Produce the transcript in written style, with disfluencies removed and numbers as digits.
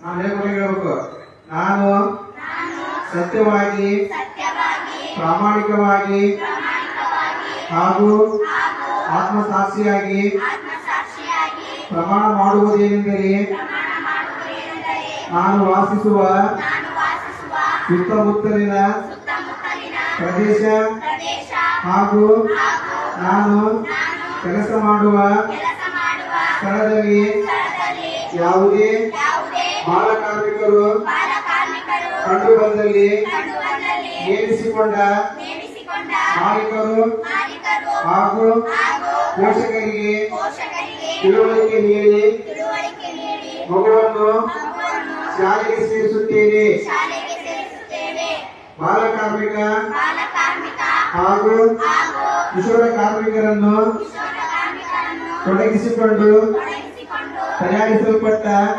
ನಾನು ಹೇಳ್ಬೇಕು. ನಾನು ಸತ್ಯವಾಗಿ ಪ್ರಾಮಾಣಿಕವಾಗಿ ಹಾಗೂ ಆತ್ಮಸಾಕ್ಷಿಯಾಗಿ ಪ್ರಮಾಣ ಮಾಡುವುದೇನೆಂದರೆ ನಾನು ವಾಸಿಸುವ ಸುತ್ತಮುತ್ತಲಿನ ಪ್ರದೇಶ ಹಾಗೂ ನಾನು ಕೆಲಸ ಮಾಡುವ ಸ್ಥಳದಲ್ಲಿ ಯಾವುದೇ ಬಾಲಕಾರ್ಮಿಕರು ಕಂಡು ಬಂದಲ್ಲಿ ನೇಮಿಸಿಕೊಂಡ ಮಾಲೀಕರು ಹಾಗೂ ಪೋಷಕರಿಗೆ ತಿಳುವಳಿಕೆ ನೀಡಿ ಮಗುವನ್ನು ಶಾಲೆಗೆ ಸೇರಿಸುತ್ತೇನೆ. ಬಾಲಕಾರ್ಮಿಕ ಹಾಗೂ ಕಿಶೋರ ಕಾರ್ಮಿಕರನ್ನು ತೊಡಗಿಸಿಕೊಂಡು ತಯಾರಿಸಲ್ಪಟ್ಟ